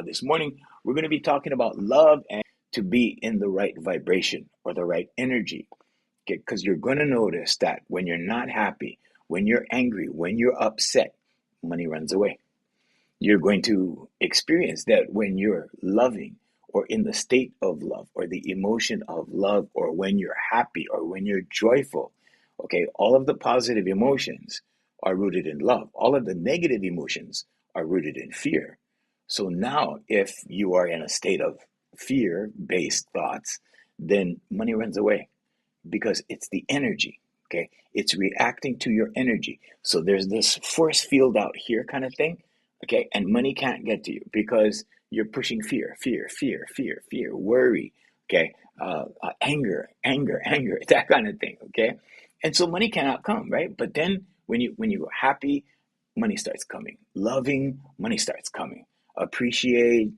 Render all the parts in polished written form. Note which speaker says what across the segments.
Speaker 1: This morning, we're going to be talking about love and to be in the right vibration or the right energy. Okay, because you're going to notice that when you're not happy, when you're angry, when you're upset, money runs away. You're going to experience that when you're loving or in the state of love or the emotion of love or when you're happy or when you're joyful. Okay, all of the positive emotions are rooted in love. All of the negative emotions are rooted in fear. So now, if you are in a state of fear based thoughts, then money runs away because it's the energy. Okay, it's reacting to your energy. So there's this force field out here kind of thing. Okay, and money can't get to you because you're pushing fear, fear, fear, fear, fear, worry. Okay, anger, anger, anger, that kind of thing. Okay, and so money cannot come, right? But then when you go happy, money starts coming. Loving, money starts coming. Appreciate,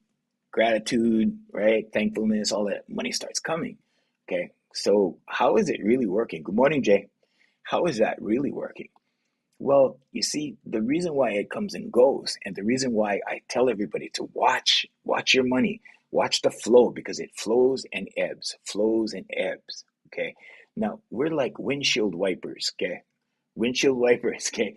Speaker 1: gratitude, right? Thankfulness, all that money starts coming. Okay. So how is it really working? Good morning, Jay. How is that really working? Well, you see, the reason why it comes and goes, and the reason why I tell everybody to watch your money, watch the flow because it flows and ebbs, flows and ebbs. Okay. Now we're like windshield wipers. Okay. Windshield wipers. Okay.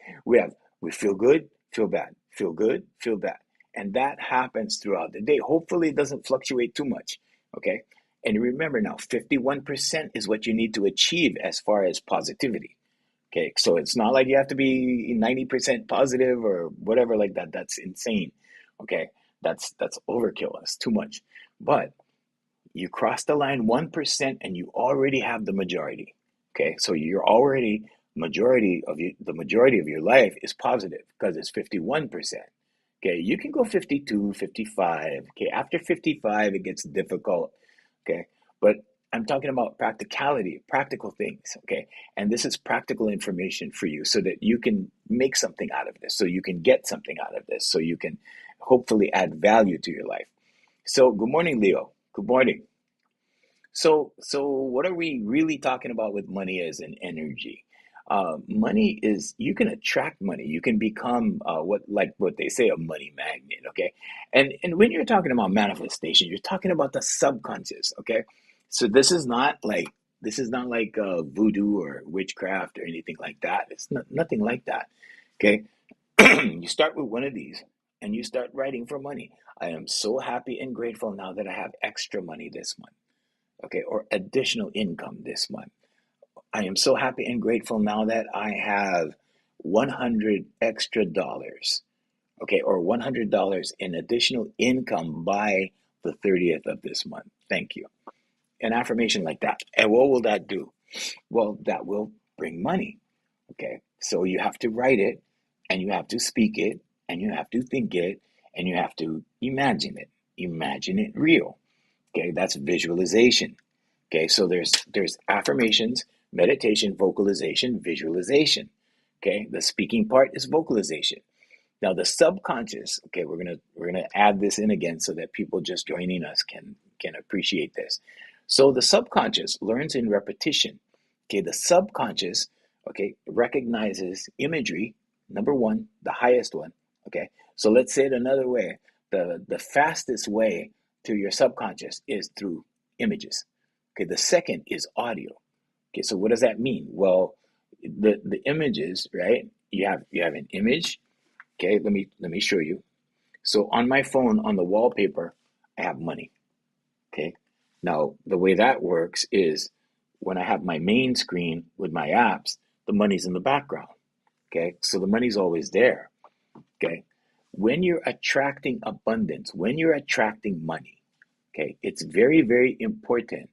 Speaker 1: We feel good, feel bad, feel good, feel bad. And that happens throughout the day. Hopefully it doesn't fluctuate too much. Okay. And remember now, 51% is what you need to achieve as far as positivity. Okay, so it's not like you have to be 90% positive or whatever like that. That's insane. Okay, that's overkill. That's too much. But you cross the line 1% and you already have the majority. Okay, so you're already the majority of your life is positive because it's 51%. Okay, you can go 52, 55. Okay, after 55 it gets difficult. Okay, but I'm talking about practicality, practical things. Okay, and this is practical information for you so that you can make something out of this, so you can get something out of this, so you can hopefully add value to your life. So, good morning, Leo. Good morning. So what are we really talking about with money as an energy? Money is you can attract money. You can become what they say a money magnet. Okay, and when you're talking about manifestation, you're talking about the subconscious. Okay, so this is not like voodoo or witchcraft or anything like that. It's nothing like that. Okay, you start with one of these and you start writing for money. I am so happy and grateful now that I have extra money this month. Okay, or additional income this month. I am so happy and grateful now that I have 100 extra dollars, okay, or $100 in additional income by the 30th of this month. Thank you. An affirmation like that. And what will that do? Well, that will bring money, okay? So you have to write it, and you have to speak it, and you have to think it, and you have to imagine it. Imagine it real. Okay, that's visualization. Okay, so there's affirmations, meditation, vocalization, visualization. Okay, the speaking part is vocalization. Now the subconscious, okay, we're gonna add this in again so that people just joining us can appreciate this. So the subconscious learns in repetition. Okay, the subconscious, okay, recognizes imagery, number one, the highest one. Okay, so let's say it another way. The fastest way to your subconscious is through images. Okay, the second is audio. Okay, so what does that mean? Well, the images, right? You have an image. Okay, let me show you. So on my phone, on the wallpaper, I have money. Okay, now the way that works is when I have my main screen with my apps, the money's in the background. Okay, so the money's always there. Okay, when you're attracting abundance, when you're attracting money, okay, it's very, very important.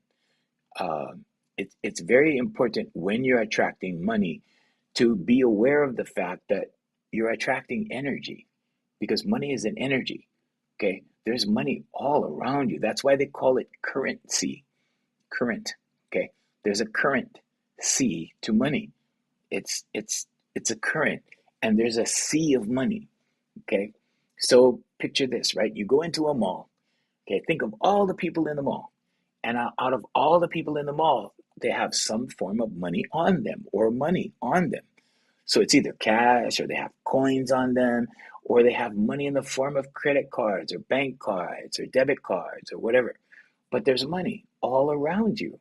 Speaker 1: It's very important when you're attracting money to be aware of the fact that you're attracting energy because money is an energy. Okay, there's money all around you. That's why they call it currency. Current. Okay, there's a current C to money. It's a current, and there's a sea of money. Okay, so picture this, right? You go into a mall. Okay, think of all the people in the mall. And out of all the people in the mall, they have some form of money on them or money on them. So it's either cash or they have coins on them or they have money in the form of credit cards or bank cards or debit cards or whatever. But there's money all around you.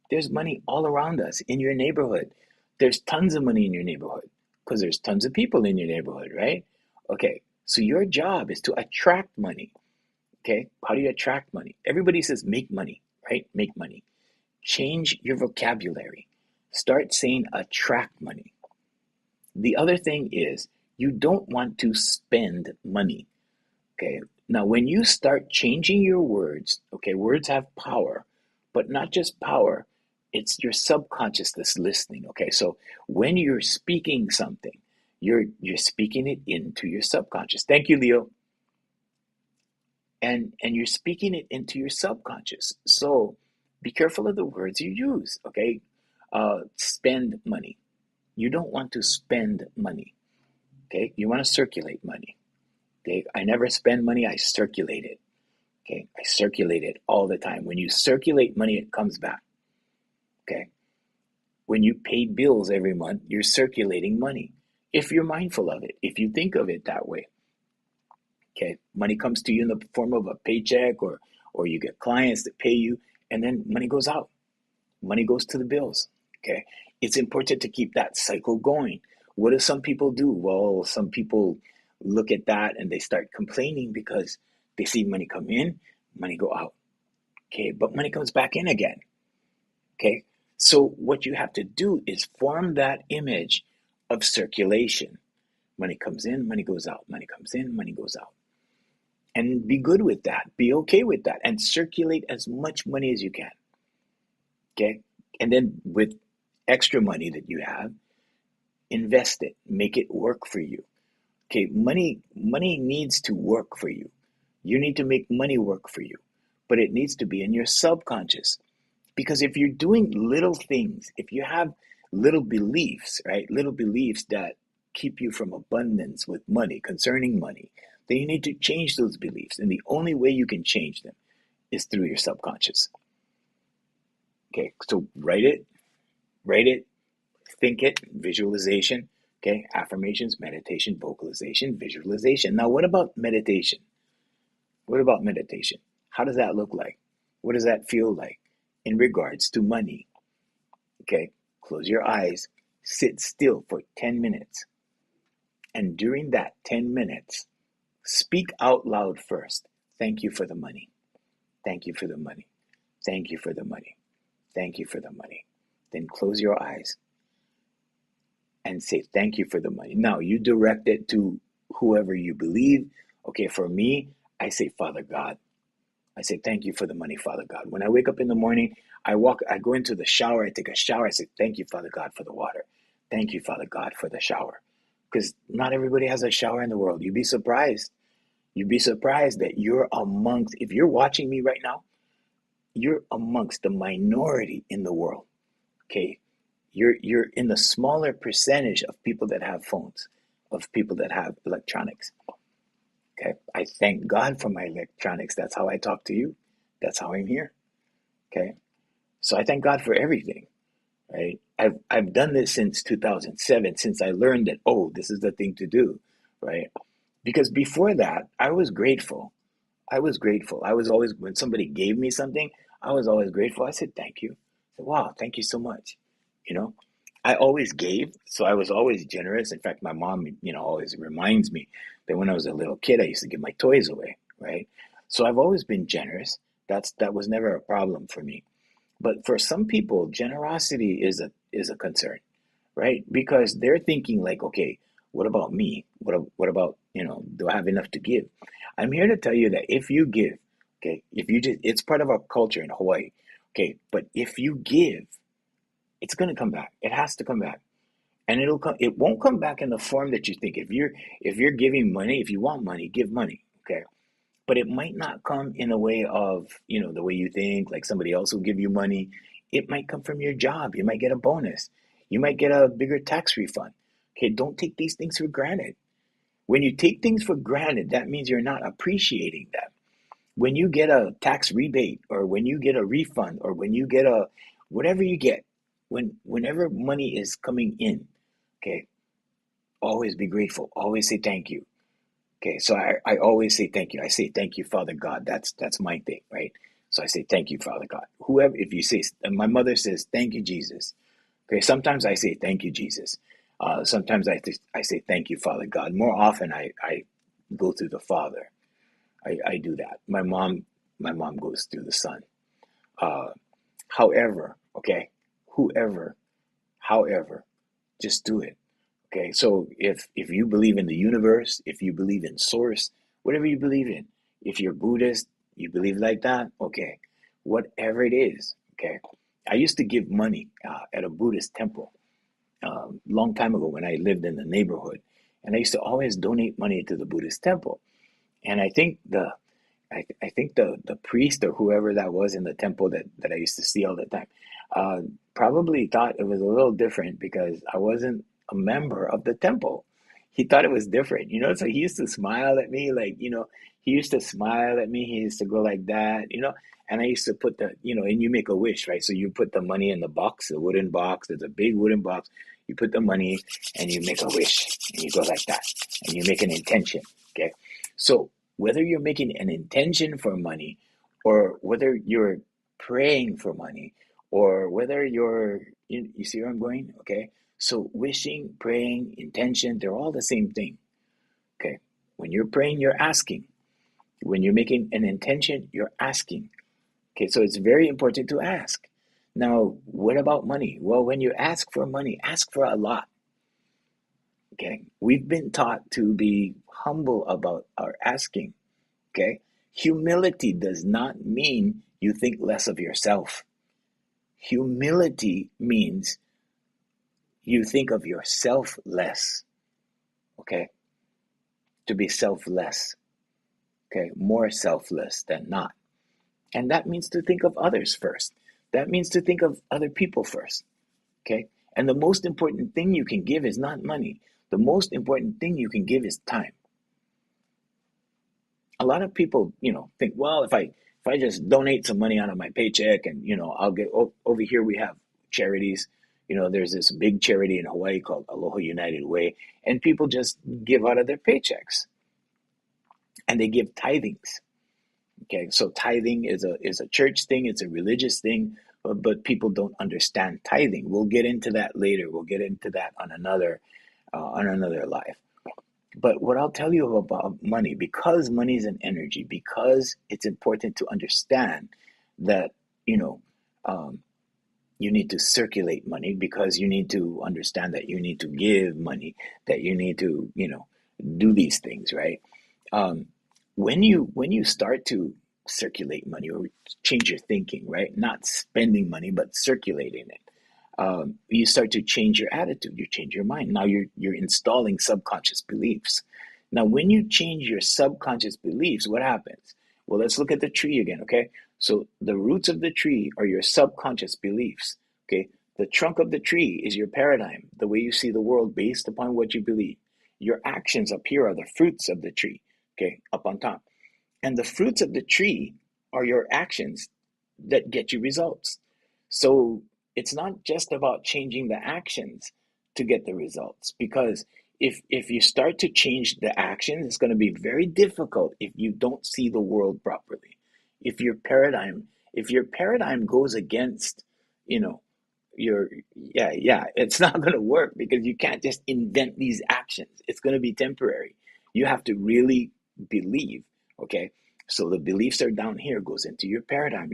Speaker 1: There's money all around us in your neighborhood. There's tons of money in your neighborhood because there's tons of people in your neighborhood, right? Okay, so your job is to attract money. Okay, how do you attract money? Everybody says make money, right? Make money. Change your vocabulary. Start saying attract money. The other thing is you don't want to spend money. Okay. Now, when you start changing your words, okay, words have power, but not just power, it's your subconscious that's listening. Okay. So when you're speaking something, you're speaking it into your subconscious. Thank you, Leo. And you're speaking it into your subconscious. So be careful of the words you use. Okay. Spend money. You don't want to spend money. Okay. You want to circulate money. Okay. I never spend money, I circulate it. Okay. I circulate it all the time. When you circulate money, it comes back. Okay. When you pay bills every month, you're circulating money. If you're mindful of it, if you think of it that way. Okay. Money comes to you in the form of a paycheck, or you get clients that pay you, and then money goes out. Money goes to the bills. Okay. It's important to keep that cycle going. What do some people do? Well, some people look at that and they start complaining because they see money come in, money go out. Okay. But money comes back in again. Okay. So what you have to do is form that image of circulation. Money comes in, money goes out. Money comes in, money goes out. And be good with that. Be okay with that. And circulate as much money as you can. Okay. And then with extra money that you have, invest it, make it work for you. Okay. Money needs to work for you. You need to make money work for you, but it needs to be in your subconscious. Because if you're doing little things, if you have little beliefs, right, little beliefs that keep you from abundance with money, concerning money, then you need to change those beliefs. And the only way you can change them is through your subconscious. Okay, so write it, think it, visualization. Okay, affirmations, meditation, vocalization, visualization. Now, what about meditation? What about meditation? How does that look like? What does that feel like in regards to money? Okay, close your eyes, sit still for 10 minutes. And during that 10 minutes, speak out loud first. Thank you for the money. Thank you for the money. Thank you for the money. Thank you for the money. Then close your eyes and say thank you for the money. Now you direct it to whoever you believe. Okay, for me, I say, Father God. I say thank you for the money, Father God. When I wake up in the morning, I go into the shower, I take a shower, I say thank you, Father God, for the water. Thank you, Father God, for the shower. Because not everybody has a shower in the world. You'd be surprised. You'd be surprised that you're amongst, if you're watching me right now, you're amongst the minority in the world. Okay. You're in the smaller percentage of people that have phones, of people that have electronics. Okay. I thank God for my electronics. That's how I talk to you. That's how I'm here. Okay. So I thank God for everything. Right. I've done this since 2007, since I learned that, oh, this is the thing to do. Right. Because before that, I was grateful. I was grateful. I was always, when somebody gave me something, I was always grateful. I said, thank you. I said, wow, thank you so much. You know, I always gave, so I was always generous. In fact, my mom, always reminds me that when I was a little kid, I used to give my toys away, right? So I've always been generous. That was never a problem for me. But for some people, generosity is a concern, right? Because they're thinking like, okay, what about me? What about, do I have enough to give? I'm here to tell you that if you give, okay, if you just, it's part of our culture in Hawaii, okay, but if you give, it's going to come back. It has to come back. And it won't come back in the form that you think. If you're giving money, if you want money, give money, okay? But it might not come in a way of, the way you think, like somebody else will give you money. It might come from your job. You might get a bonus. You might get a bigger tax refund. Okay, don't take these things for granted. When you take things for granted, that means you're not appreciating them. When you get a tax rebate, or when you get a refund, or when you get a whatever you get, whenever money is coming in, okay, always be grateful. Always say thank you. Okay, so I always say thank you. I say thank you, Father God. That's my thing, right? So I say thank you, Father God. Whoever, if you say, my mother says thank you, Jesus. Okay, sometimes I say thank you, Jesus. Sometimes I say thank you, Father God. More often I go through the Father. I do that. My mom goes through the Son. Uh, however, okay, whoever, however, just do it. Okay, so if you believe in the universe, if you believe in source, whatever you believe in, if you're Buddhist, you believe like that, okay, whatever it is, okay. I used to give money at a Buddhist temple long time ago when I lived in the neighborhood, and I used to always donate money to the Buddhist temple. And I think the priest or whoever that was in the temple that I used to see all the time, uh, probably thought it was a little different because I wasn't a member of the temple. He thought it was different, so he used to smile at me like, he used to smile at me. He used to go like that, and I used to put and you make a wish, right? So you put the money in the box, the wooden box, there's a big wooden box. You put the money and you make a wish and you go like that and you make an intention. Okay. So whether you're making an intention for money or whether you're praying for money or whether you see where I'm going? Okay. So wishing, praying, intention, they're all the same thing. Okay. When you're praying, you're asking. When you're making an intention, you're asking. Okay. So it's very important to ask. Now, what about money? Well, when you ask for money, ask for a lot. Okay. We've been taught to be humble about our asking. Okay. Humility does not mean you think less of yourself. Humility means you think of yourself less. Okay. To be selfless. Okay. More selfless than not. And that means to think of others first. That means to think of other people first. Okay. And the most important thing you can give is not money. The most important thing you can give is time. A lot of people, think, well, if I just donate some money out of my paycheck and I'll get over here we have charities. There's this big charity in Hawaii called Aloha United Way, and people just give out of their paychecks and they give tithings. Okay, so tithing is a church thing, it's a religious thing, but people don't understand tithing. We'll get into that later. We'll get into that on another live. But what I'll tell you about money, because money is an energy, because it's important to understand that, you know, um, you need to circulate money, because you need to understand that you need to give money, that you need to, do these things, right? Um, when you start to circulate money or change your thinking, right? Not spending money, but circulating it, you start to change your attitude, you change your mind. Now you're installing subconscious beliefs. Now, when you change your subconscious beliefs, what happens? Well, let's look at the tree again, okay? So the roots of the tree are your subconscious beliefs, okay? The trunk of the tree is your paradigm, the way you see the world based upon what you believe. Your actions up here are the fruits of the tree, okay, up on top. And the fruits of the tree are your actions that get you results. So it's not just about changing the actions to get the results, because if you start to change the actions, it's going to be very difficult if you don't see the world properly. If your paradigm goes against, you know, yeah, it's not going to work, because you can't just invent these actions. It's going to be temporary. You have to really believe. Okay, so the beliefs are down here, goes into your paradigm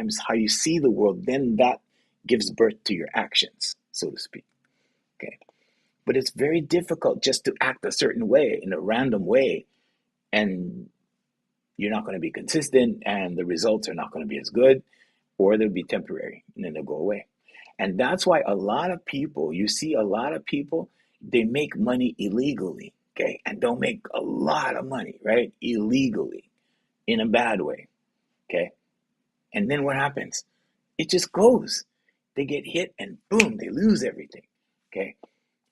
Speaker 1: is how you see the world, then that gives birth to your actions, so to speak. Okay, but it's very difficult just to act a certain way in a random way, and you're not going to be consistent, and the results are not going to be as good, or they'll be temporary and then they'll go away. And that's why a lot of people, you see a lot of people, they make money illegally, okay? And don't make a lot of money, right? Illegally, in a bad way, okay? And then what happens? It just goes. They get hit and boom, they lose everything, okay?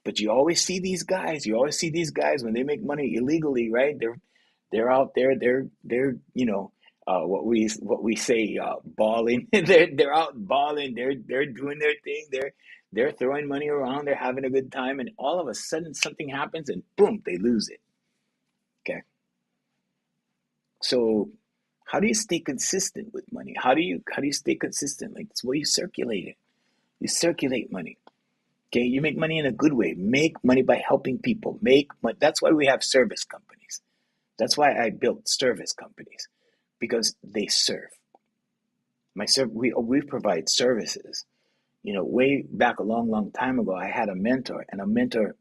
Speaker 1: But you always see these guys when they make money illegally, right? They're out there, they're what we say, balling. They're out balling. They're doing their thing. They're throwing money around. They're having a good time, and all of a sudden something happens, and boom, they lose it. Okay. So how do you stay consistent with money? How do you stay consistent? Like it's where you circulate it. You circulate money. Okay, you make money in a good way. Make money by helping people. Make money. That's why we have service companies. That's why I built service companies because they serve. We provide services. Way back a long, long time ago, I had a mentor, and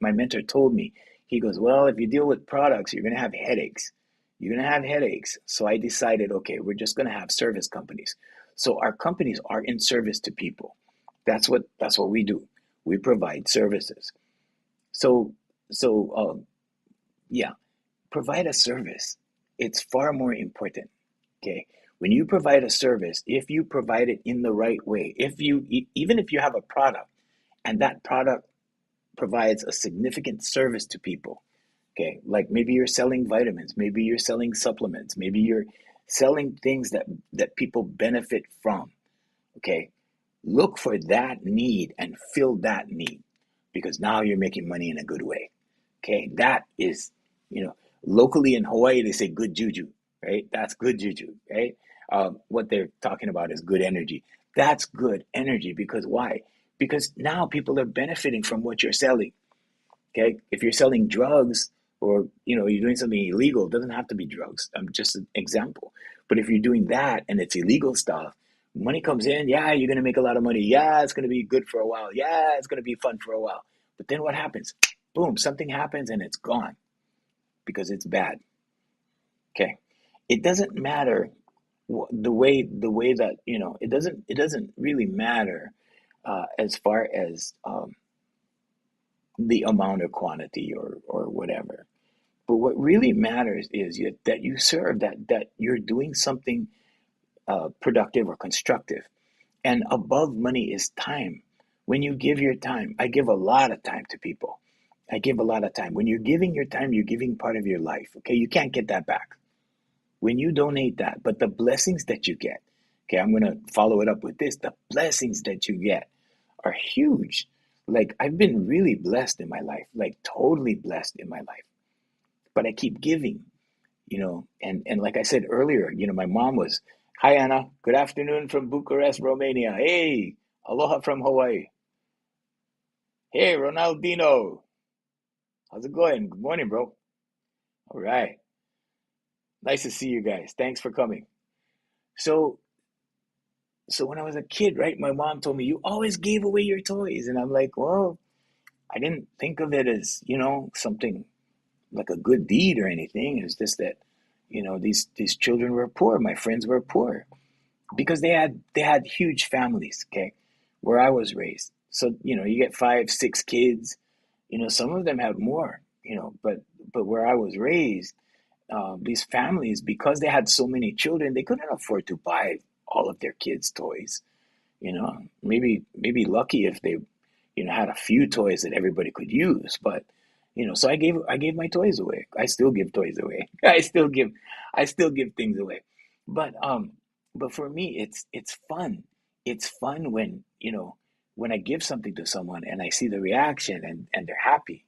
Speaker 1: my mentor told me, he goes, well, if you deal with products, you're going to have headaches. You're going to have headaches. So I decided, okay, we're just going to have service companies. So our companies are in service to people. That's what we do. We provide services. So, so yeah, provide a service. It's far more important. Okay. When you provide a service, if you provide it in the right way, even if you have a product and that product provides a significant service to people, okay, like maybe you're selling vitamins, maybe you're selling supplements, maybe you're selling things that people benefit from, okay, look for that need and fill that need because now you're making money in a good way. Okay, that is, you know, locally in Hawaii, they say good juju, right? That's good juju, right? What they're talking about is good energy. That's good energy because why? Because now people are benefiting from what you're selling. Okay, if you're selling drugs or you're doing something illegal, it doesn't have to be drugs. I'm just an example. But if you're doing that and it's illegal stuff, money comes in. Yeah, you're gonna make a lot of money. Yeah, it's gonna be good for a while. Yeah, it's gonna be fun for a while. But then what happens? Boom, something happens and it's gone because it's bad. Okay, it doesn't matter the way that it doesn't really matter as far as the amount or quantity or whatever. But what really matters is that you serve, that you're doing something productive or constructive. And above money is time. When you give your time, I give a lot of time to people. I give a lot of time. When you're giving your time, you're giving part of your life. Okay, you can't get that back when you donate that. But the blessings that you get, okay, I'm going to follow it up with this. The blessings that you get are huge. Like I've been really blessed in my life, like totally blessed in my life. But I keep giving, and like I said earlier, my mom was, hi Anna, good afternoon from Bucharest, Romania. Hey, aloha from Hawaii. Hey, Ronaldinho, how's it going? Good morning, bro. All right, nice to see you guys. Thanks for coming. So, so when I was a kid, right, my mom told me you always gave away your toys, and I'm like, well, I didn't think of it as something like a good deed or anything. It's just that these children were poor. My friends were poor because they had huge families, okay, where I was raised. So you get 5, 6 kids. Some of them have more. But where I was raised, these families, because they had so many children, they couldn't afford to buy all of their kids toys. Maybe lucky if they had a few toys that everybody could use. But so I gave my toys away. I still give toys away. I still give things away. But for me, it's fun. It's fun when I give something to someone and I see the reaction and they're happy.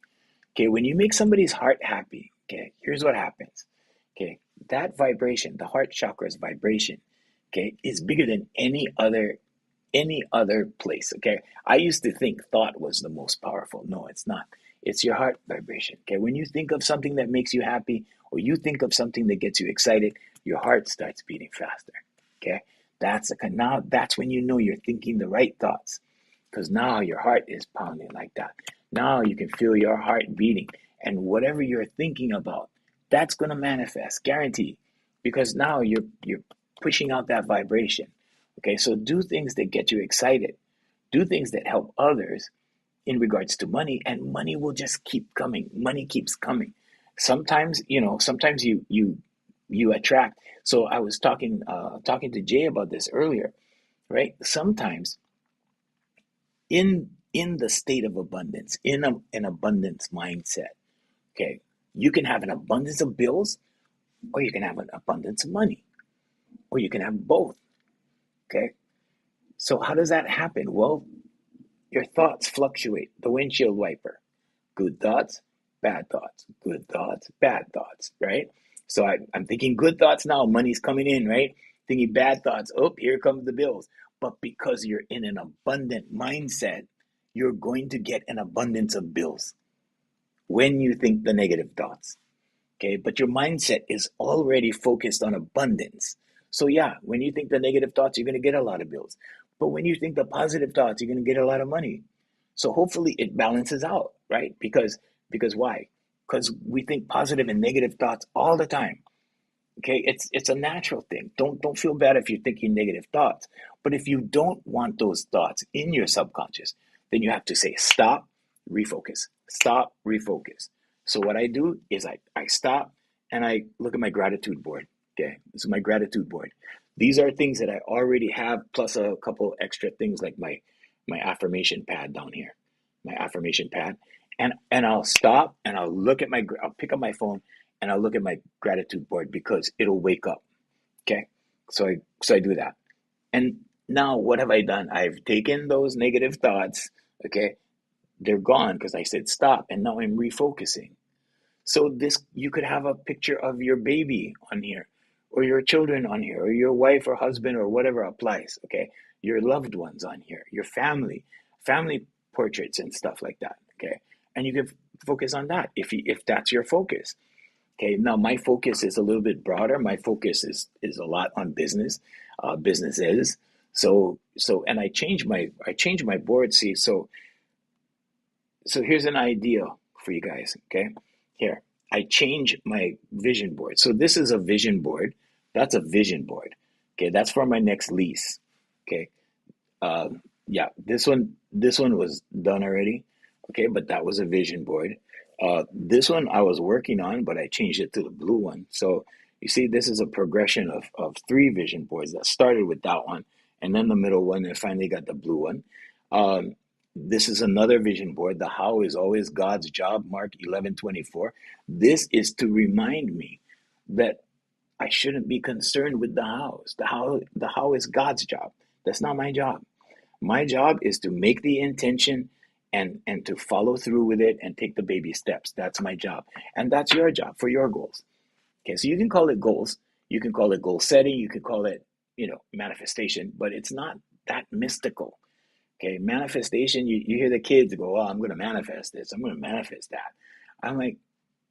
Speaker 1: Okay, when you make somebody's heart happy, okay, here's what happens. Okay, that vibration, the heart chakra's vibration, okay, is bigger than any other place. Okay, I used to think thought was the most powerful. No, it's not. It's your heart vibration. Okay, when you think of something that makes you happy or you think of something that gets you excited, your heart starts beating faster. Okay, now that's when you know you're thinking the right thoughts because now your heart is pounding like that. Now you can feel your heart beating, and whatever you're thinking about, that's going to manifest, guaranteed, because now you're pushing out that vibration. Okay, so do things that get you excited. Do things that help others in regards to money, and money will just keep coming. Money keeps coming. Sometimes you attract. So I was talking to Jay about this earlier, right? Sometimes in the state of abundance, an abundance mindset, okay, you can have an abundance of bills, or you can have an abundance of money, or you can have both. Okay, so how does that happen? Well, your thoughts fluctuate. The windshield wiper. Good thoughts, bad thoughts, good thoughts, bad thoughts, right? So I'm thinking good thoughts now, money's coming in, right? Thinking bad thoughts, oh, here comes the bills. But because you're in an abundant mindset, you're going to get an abundance of bills when you think the negative thoughts. Okay, but your mindset is already focused on abundance. So yeah, when you think the negative thoughts, you're going to get a lot of bills. But when you think the positive thoughts, you're going to get a lot of money. So hopefully it balances out, right? Because why? Because we think positive and negative thoughts all the time. Okay, it's a natural thing. Don't feel bad if you're thinking negative thoughts. But if you don't want those thoughts in your subconscious, then you have to say stop, refocus. Stop, refocus. So what I do is I stop and I look at my gratitude board. Okay, this is my gratitude board. These are things that I already have, plus a couple extra things like my affirmation pad down here, my affirmation pad, and I'll stop and I'll look at I'll pick up my phone and I'll look at my gratitude board because it'll wake up. Okay. So I do that. And now what have I done? I've taken those negative thoughts. Okay. They're gone because I said stop. And now I'm refocusing. So this, you could have a picture of your baby on here or your children on here or your wife or husband or whatever applies. Okay. Your loved ones on here, your family portraits and stuff like that. Okay. And you can focus on that if that's your focus. Okay, now my focus is a little bit broader. My focus is a lot on businesses. And I change my board. See, so here's an idea for you guys. Okay, here I change my vision board. So this is a vision board. That's a vision board. Okay, that's for my next lease. Okay, yeah, this one was done already. Okay, but that was a vision board. This one I was working on, but I changed it to the blue one. So you see, this is a progression of three vision boards that started with that one, and then the middle one, and finally got the blue one. Um, this is another vision board. The how is always God's job, Mark 11:24. This is to remind me that I shouldn't be concerned with the hows. The how is God's job. That's not my job. My job is to make the intention and to follow through with it and take the baby steps. That's my job. And that's your job for your goals. Okay, so you can call it goals, you can call it goal setting, you can call it, manifestation, but it's not that mystical. Okay, manifestation, you hear the kids go, oh, I'm going to manifest this, I'm going to manifest that. I'm like,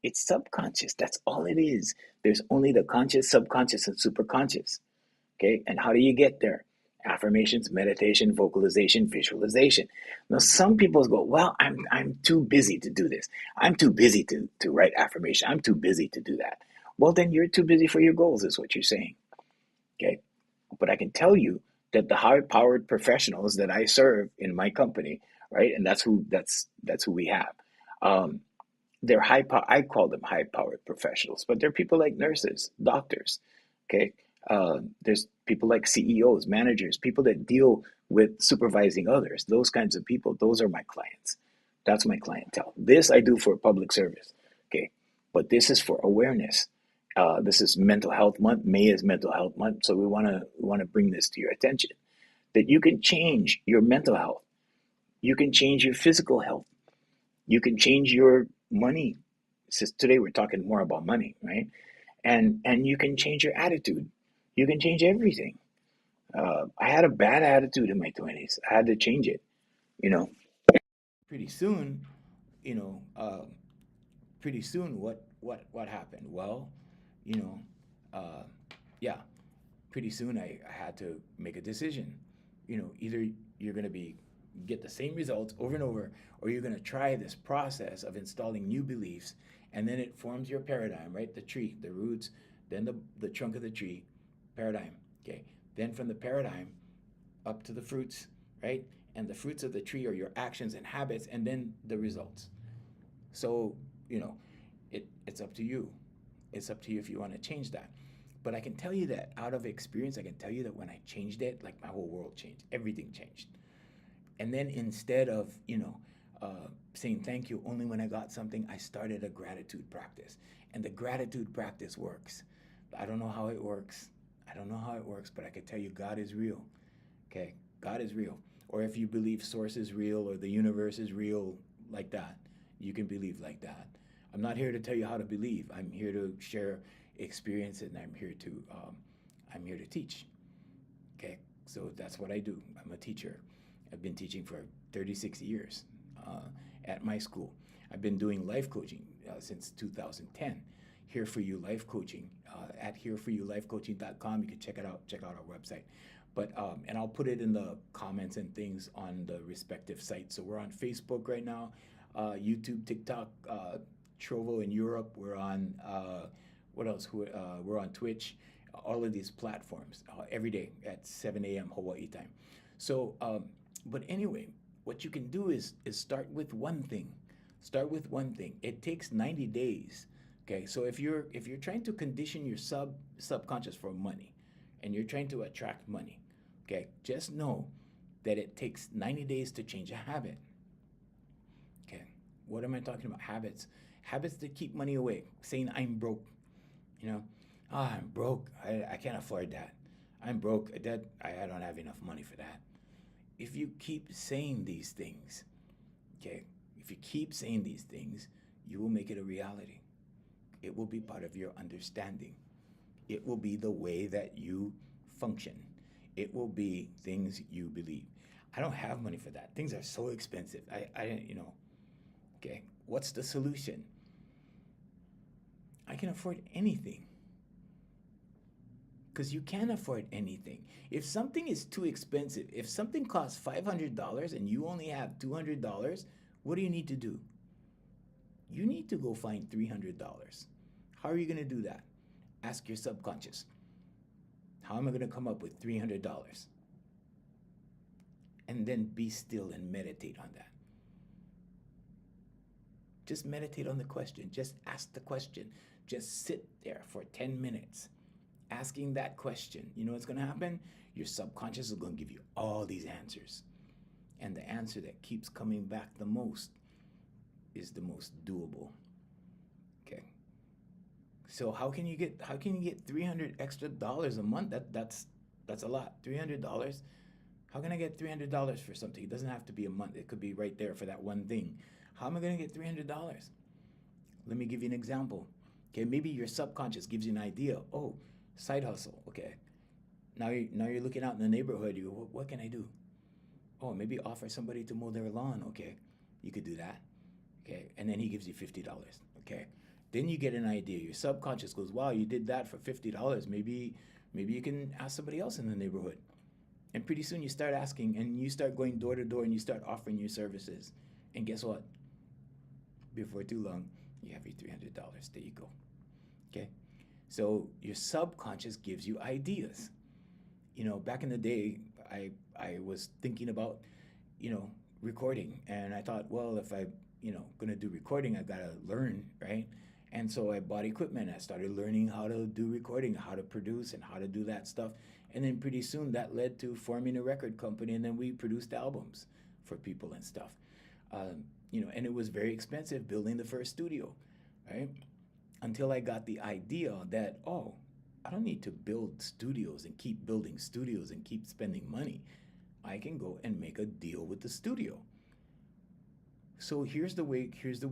Speaker 1: it's subconscious. That's all it is. There's only the conscious, subconscious, and superconscious. Okay, and how do you get there? Affirmations, meditation, vocalization, visualization. Now, some people go, well, I'm too busy to do this. I'm too busy to write affirmation. I'm too busy to do that. Well, then you're too busy for your goals, is what you're saying. Okay, but I can tell you that the high-powered professionals that I serve in my company, right, and that's who we have. Um, they're I call them high powered professionals, but they're people like nurses, doctors. Okay. There's people like CEOs, managers, people that deal with supervising others, those kinds of people. Those are my clients. That's my clientele. This I do for public service. Okay. But this is for awareness. This is mental health month. May is mental health month. So we want to bring this to your attention that you can change your mental health. You can change your physical health. You can change your money. Since today we're talking more about money, right? And you can change your attitude. You can change everything. I had a bad attitude in my 20s. I had to change it. You know, pretty soon, you know, uh, pretty soon, what happened? Well, you know, uh, yeah, pretty soon I had to make a decision. Either you're going to be get the same results over and over, or you're going to try this process of installing new beliefs, and then it forms your paradigm, right? The tree, the roots, then the trunk of the tree, paradigm. Okay, then from the paradigm up to the fruits, right? And the fruits of the tree are your actions and habits, and then the results. So, you know, it's up to you. It's up to you if you want to change that. But I can tell you that out of experience, I can tell you that when I changed it, like my whole world changed. Everything changed. And then instead of, saying thank you only when I got something, I started a gratitude practice. And the gratitude practice works. I don't know how it works. I don't know how it works, but I can tell you God is real. Okay? God is real. Or if you believe source is real or the universe is real like that, you can believe like that. I'm not here to tell you how to believe. I'm here to share experience it, and I'm here to teach. Okay, so that's what I do. I'm a teacher. I've been teaching for 36 years at my school. I've been doing life coaching since 2010. Here for You Life Coaching at hereforyoulifecoaching.com. You can check it out. Check out our website. But and I'll put it in the comments and things on the respective sites. So we're on Facebook right now, YouTube, TikTok, Trovo in Europe. We're on what else? We're on Twitch. All of these platforms every day at 7 a.m. Hawaii time. So, but anyway, what you can do is start with one thing. Start with one thing. It takes 90 days. Okay, so if you're trying to condition your subconscious for money, and you're trying to attract money, okay, just know that it takes 90 days to change a habit. Okay, what am I talking about? Habits. Habits that keep money away. Saying I'm broke. You know, I'm broke. I can't afford that. I'm broke. I don't have enough money for that. If you keep saying these things, okay, if you keep saying these things, you will make it a reality. It will be part of your understanding. It will be the way that you function. It will be things you believe. I don't have money for that. Things are so expensive. Okay, what's the solution? I can afford anything. Because you can afford anything. If something is too expensive, if something costs $500 and you only have $200, what do you need to do? You need to go find $300. How are you going to do that? Ask your subconscious. How am I going to come up with $300? And then be still and meditate on that. Just meditate on the question. Just ask the question. Just sit there for 10 minutes asking that question. You know what's going to happen? Your subconscious is going to give you all these answers. And the answer that keeps coming back the most is the most doable. Okay. So how can you get $300 extra a month? That's a lot. $300. How can I get $300 for something? It doesn't have to be a month. It could be right there for that one thing. How am I going to get $300? Let me give you an example. Okay, maybe your subconscious gives you an idea. Oh, side hustle. Okay. Now you're looking out in the neighborhood. You go, what can I do? Oh, maybe offer somebody to mow their lawn. Okay, you could do that. Okay, and then he gives you $50. Okay, then you get an idea. Your subconscious goes, wow, you did that for $50. Maybe you can ask somebody else in the neighborhood. And pretty soon you start asking, and you start going door to door, and you start offering your services. And guess what? Before too long, you have your $300. There you go. Okay. So your subconscious gives you ideas. You know, back in the day, I was thinking about, recording. And I thought, well, if I, going to do recording, I got to learn, right? And so I bought equipment. I started learning how to do recording, how to produce, and how to do that stuff. And then pretty soon that led to forming a record company. And then we produced albums for people and stuff. And it was very expensive building the first studio, right? Until I got the idea that, oh, I don't need to build studios and keep building studios and keep spending money. I can go and make a deal with the studio. So here's the way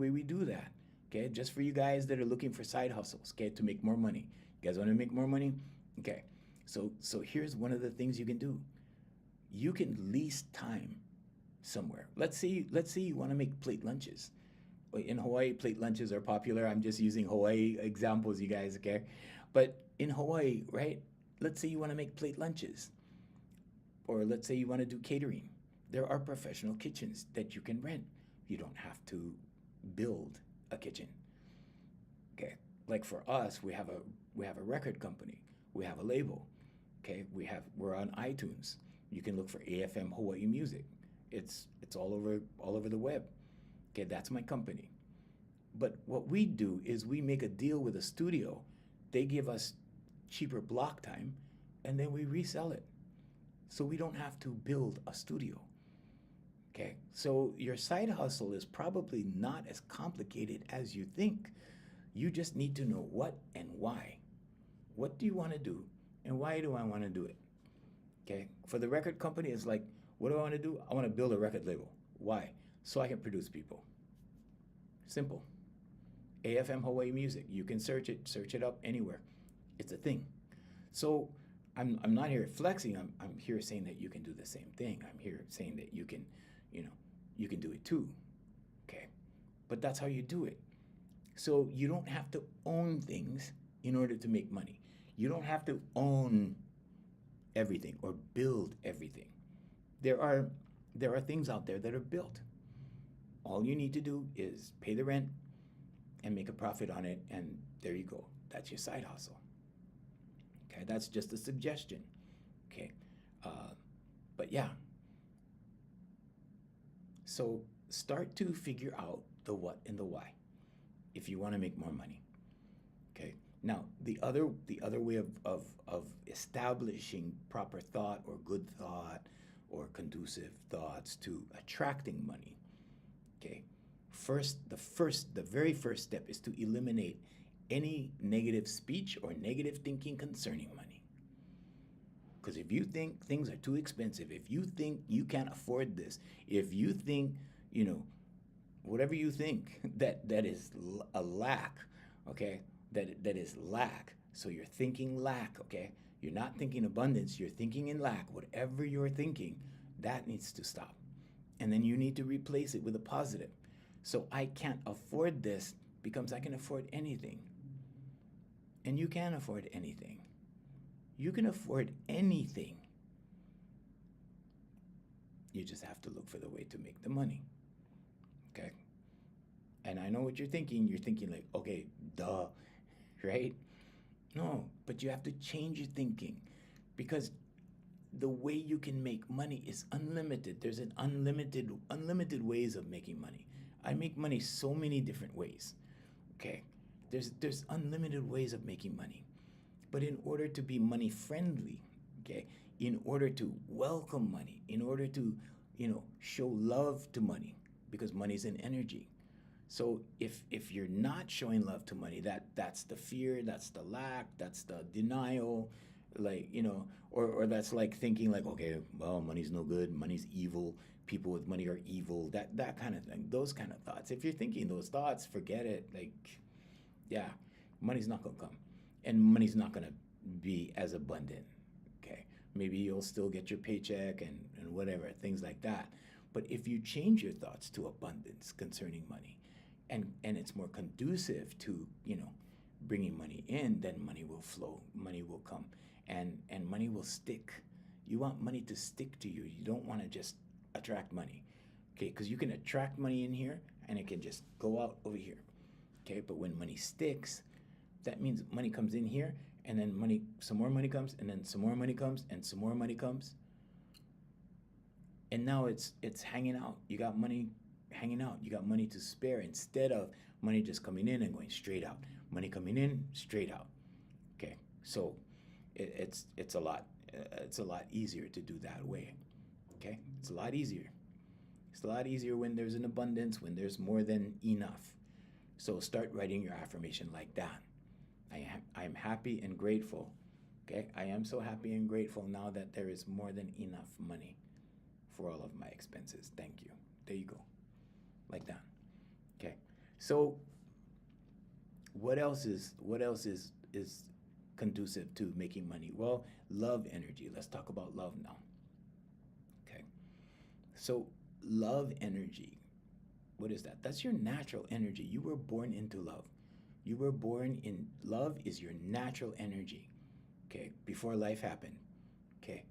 Speaker 1: we do that. Okay, just for you guys that are looking for side hustles, okay, to make more money. You guys want to make more money? Okay. So here's one of the things you can do. You can lease time somewhere. Let's say you want to make plate lunches. In Hawaii, plate lunches are popular. I'm just using Hawaii examples, you guys, okay? But in Hawaii, right? Let's say you want to make plate lunches. Or let's say you want to do catering. There are professional kitchens that you can rent. You don't have to build a kitchen. Okay? Like for us, we have a record company. We have a label. Okay? We're on iTunes. You can look for AFM Hawaii Music. It's all over the web. Okay, that's my company. But what we do is we make a deal with a studio. They give us cheaper block time, and then we resell it. So we don't have to build a studio. Okay, so your side hustle is probably not as complicated as you think. You just need to know what and why. What do you want to do, and why do I want to do it? Okay, for the record company, it's like, what do I want to do? I want to build a record label. Why? So I can produce people. Simple. AFM Hawaii Music. You can search it up anywhere.
Speaker 2: It's a thing. So I'm not here flexing. I'm here saying that you can do the same thing. I'm here saying that you can, you know, you can do it too. Okay. But that's how you do it. So you don't have to own things in order to make money. You don't have to own everything or build everything. There are there are things out there that are built. All you need to do is pay the rent and make a profit on it, and there you go. That's your side hustle. Okay, that's just a suggestion. Okay, uh, but yeah, so start to figure out the what and the why if you want to make more money. Okay. Now, the other way of establishing proper thought or good thought or conducive thoughts to attracting money. Okay. The very first step is to eliminate any negative speech or negative thinking concerning money. Because if you think things are too expensive, if you think you can't afford this, if you think, you know, whatever you think that is a lack, okay, that is lack. So you're thinking lack, okay? You're not thinking abundance, you're thinking in lack. Whatever you're thinking, that needs to stop. And then you need to replace it with a positive. So I can't afford this becomes I can afford anything. And you can afford anything. You can afford anything. You just have to look for the way to make the money. Okay? And I know what you're thinking. You're thinking like, okay, duh, right? No, but you have to change your thinking because the way you can make money is unlimited. There's an unlimited ways of making money. I make money so many different ways. Okay? There's unlimited ways of making money. But in order to be money friendly, okay, in order to welcome money, in order to, show love to money, because money is an energy. So if you're not showing love to money, that's the fear, that's the lack, that's the denial, like, or that's like thinking like, okay, well, money's no good, money's evil, people with money are evil, that kind of thing, those kind of thoughts. If you're thinking those thoughts, forget it. Like, yeah, money's not gonna come, and money's not gonna be as abundant. Okay, maybe you'll still get your paycheck and whatever things like that. But if you change your thoughts to abundance concerning money, and it's more conducive to bringing money in, then money will flow, money will come, and money will stick. You want money to stick to you. You don't want to just attract money, okay? Because you can attract money in here and it can just go out over here. Okay, but when money sticks, that means money comes in here, and then some more money comes, and then some more money comes, and some more money comes, and now it's hanging out. You got money hanging out. You got money to spare instead of money just coming in and going straight out. Money coming in, straight out. Okay, so it's a lot easier to do that way. Okay, it's a lot easier. It's a lot easier when there's an abundance, when there's more than enough. So start writing your affirmation like that. I am happy and grateful. Okay, I am so happy and grateful now that there is more than enough money for all of my expenses. Thank you. There you go. Like that. Okay. So what else is conducive to making money? Well, love energy. Let's talk about love now. Okay. So love energy. What is that? That's your natural energy. You were born into love. You were born in love is your natural energy. Okay. Before life happened. Okay.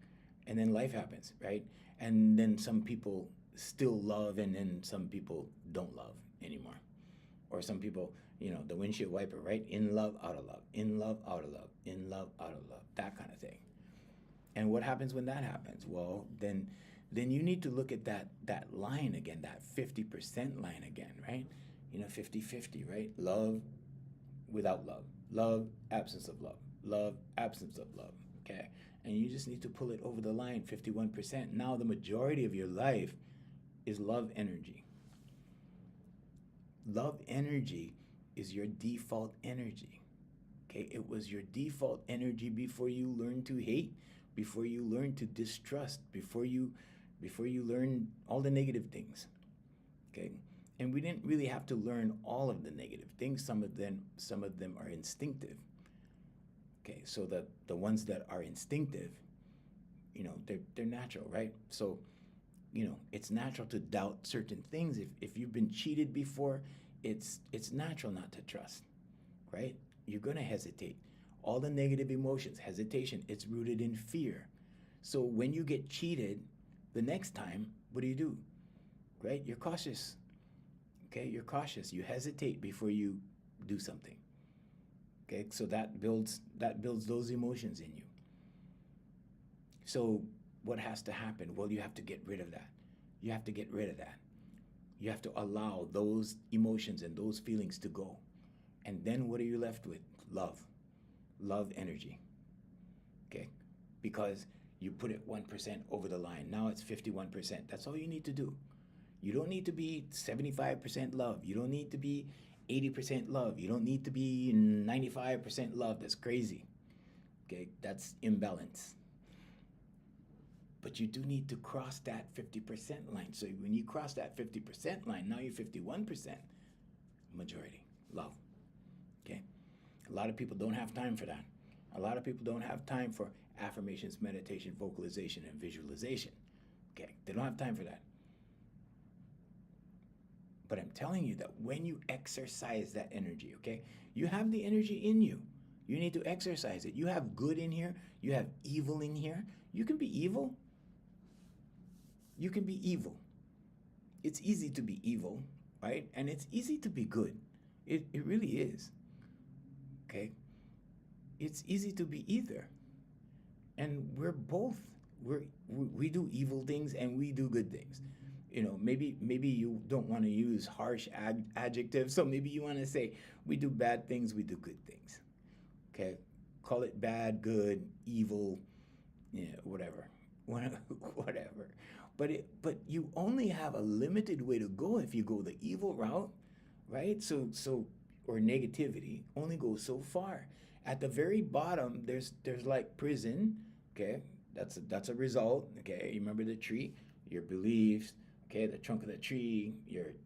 Speaker 2: And then life happens, right? And then some people still love and then some people don't love anymore. Or some people, the windshield wiper, right? In love, out of love, in love, out of love, in love, out of love, that kind of thing. And what happens when that happens? Well, then you need to look at that line again, that 50% line again, right? 50-50, right? Love without love. Love, absence of love. Love, absence of love. Okay. And you just need to pull it over the line, 51%. Now the majority of your life is love energy. Love energy is your default energy. Okay, it was your default energy before you learned to hate, before you learned to distrust, before you learned all the negative things. Okay, and we didn't really have to learn all of the negative things. Some of them are instinctive. Okay, so the ones that are instinctive, they're natural, right? So, it's natural to doubt certain things. If you've been cheated before, it's natural not to trust, right? You're gonna hesitate. All the negative emotions, hesitation, it's rooted in fear. So when you get cheated the next time, what do? Right? You're cautious. Okay, you're cautious. You hesitate before you do something. Okay, so that builds those emotions in you. So what has to happen? Well, you have to get rid of that. You have to get rid of that. You have to allow those emotions and those feelings to go. And then what are you left with? Love. Love energy. Okay? Because you put it 1% over the line. Now it's 51%. That's all you need to do. You don't need to be 75% love. You don't need to be 80% love. You don't need to be 95% love. That's crazy. Okay? That's imbalance. But you do need to cross that 50% line. So when you cross that 50% line, now you're 51% majority love. Okay? A lot of people don't have time for that. A lot of people don't have time for affirmations, meditation, vocalization, and visualization. Okay? They don't have time for that. But I'm telling you that when you exercise that energy, okay, you have the energy in you. You need to exercise it. You have good in here. You have evil in here. You can be evil. You can be evil. It's easy to be evil, right? And it's easy to be good. It really is. Okay? It's easy to be either. And we're both. We do evil things and we do good things. Maybe you don't want to use harsh adjectives, so maybe you want to say we do bad things, we do good things. Okay, call it bad, good, evil, whatever, whatever. But you only have a limited way to go if you go the evil route, right? So or negativity only goes so far. At the very bottom, there's like prison. Okay, that's a result. Okay, you remember the tree, your beliefs. Okay, the trunk of the tree,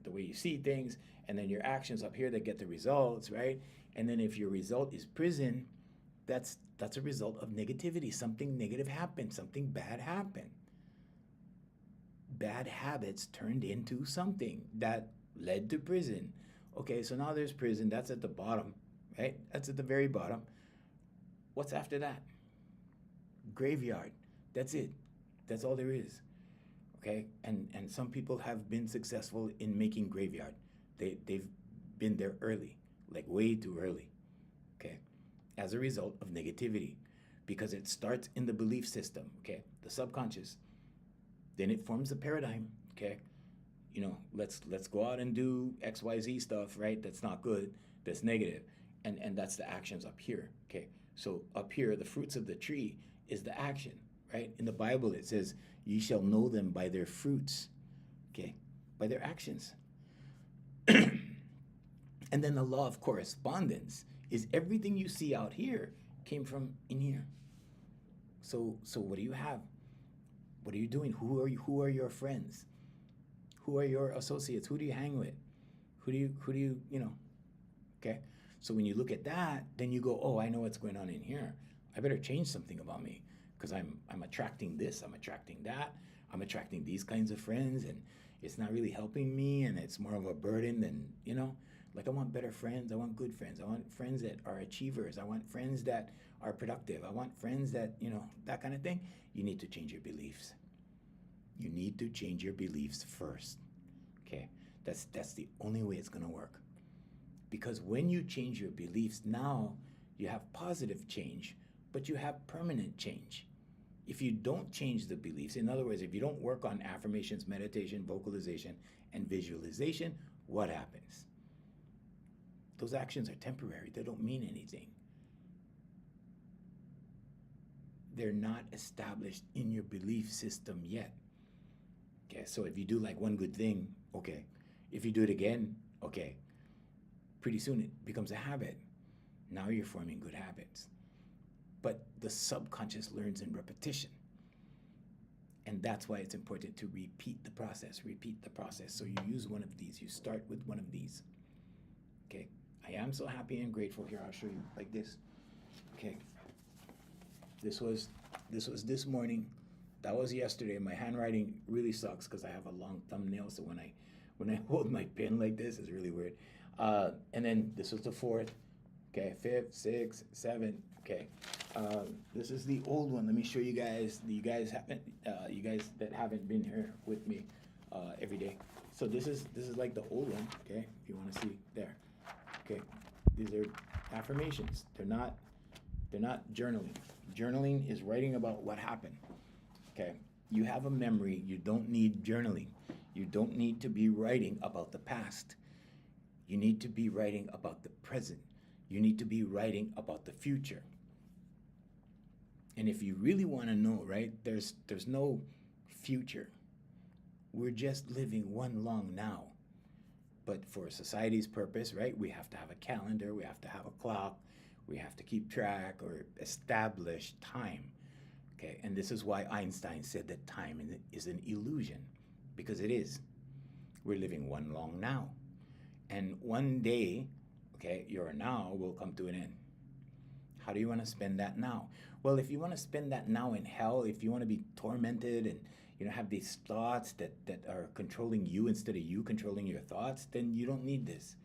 Speaker 2: the way you see things, and then your actions up here that get the results, right? And then if your result is prison, that's a result of negativity. Something negative happened, something bad happened. Bad habits turned into something that led to prison. Okay, so now there's prison, that's at the bottom, right? That's at the very bottom. What's after that? Graveyard. That's it. That's all there is. Okay, and some people have been successful in making graveyard. They've been there early, like way too early. Okay, as a result of negativity, because it starts in the belief system. Okay, the subconscious, then it forms a paradigm. Okay, let's go out and do XYZ stuff, right? That's not good, that's negative. And that's the actions up here. Okay, so up here, the fruits of the tree is the action, right? In the Bible it says, "Ye shall know them by their fruits." Okay, by their actions. And then the law of correspondence is everything you see out here came from in here. So what do you have? What are you doing? Who are your friends? Who are your associates? Who do you hang with? Who do you. Okay? So when you look at that, then you go, "Oh, I know what's going on in here. I better change something about me because I'm attracting this, I'm attracting that. I'm attracting these kinds of friends and it's not really helping me and it's more of a burden than. Like I want better friends. I want good friends. I want friends that are achievers. I want friends that are productive. I want friends that, that kind of thing. You need to change your beliefs. You need to change your beliefs first. Okay? That's the only way it's going to work. Because when you change your beliefs, now you have positive change, but you have permanent change. If you don't change the beliefs, in other words, if you don't work on affirmations, meditation, vocalization, and visualization, what happens? Those actions are temporary. They don't mean anything. They're not established in your belief system yet. Okay, so if you do like one good thing, okay. If you do it again, okay. Pretty soon it becomes a habit. Now you're forming good habits. But the subconscious learns in repetition. And that's why it's important to repeat the process. So you use one of these. You start with one of these. Okay. I am so happy and grateful. Here, I'll show you like this. Okay. This was this morning. That was yesterday. My handwriting really sucks because I have a long thumbnail. So when I hold my pen like this, it's really weird. And then this was the fourth. Okay, fifth, sixth, seventh. Okay, this is the old one. Let me show you guys. You guys that haven't been here with me every day. So this is like the old one. Okay, if you want to see there. Okay, these are affirmations. They're not journaling. Journaling is writing about what happened. Okay, you have a memory. You don't need journaling. You don't need to be writing about the past. You need to be writing about the present. You need to be writing about the future. And if you really want to know, right, there's no future. We're just living one long now. But for society's purpose, right, we have to have a calendar, we have to have a clock, we have to keep track or establish time. Okay, and this is why Einstein said that time is an illusion, because it is. We're living one long now. And one day, okay, your now will come to an end. How do you want to spend that now? Well, if you want to spend that now in hell, if you want to be tormented and have these thoughts that are controlling you instead of you controlling your thoughts, then you don't need this.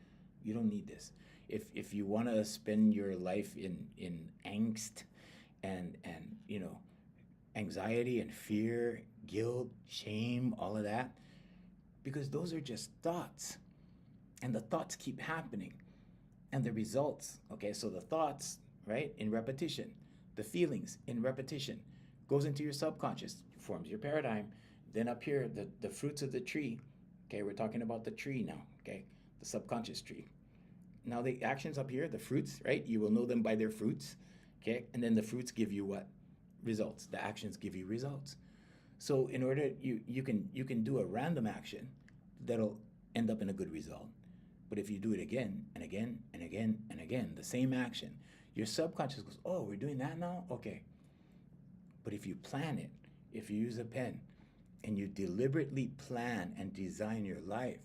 Speaker 2: You don't need this. If you want to spend your life in angst and anxiety and fear, guilt, shame, all of that, because those are just thoughts. And the thoughts keep happening. And the results, okay, so the thoughts, right, in repetition, the feelings in repetition, goes into your subconscious, forms your paradigm. Then up here, the fruits of the tree, okay, we're talking about the tree now, okay, the subconscious tree. Now the actions up here, the fruits, right, you will know them by their fruits, okay, and then the fruits give you what? Results. The actions give you results. So in order, you can do a random action that'll end up in a good result. But if you do it again and again and again and again, the same action, your subconscious goes, oh, we're doing that now? Okay. But if you plan it, if you use a pen and you deliberately plan and design your life,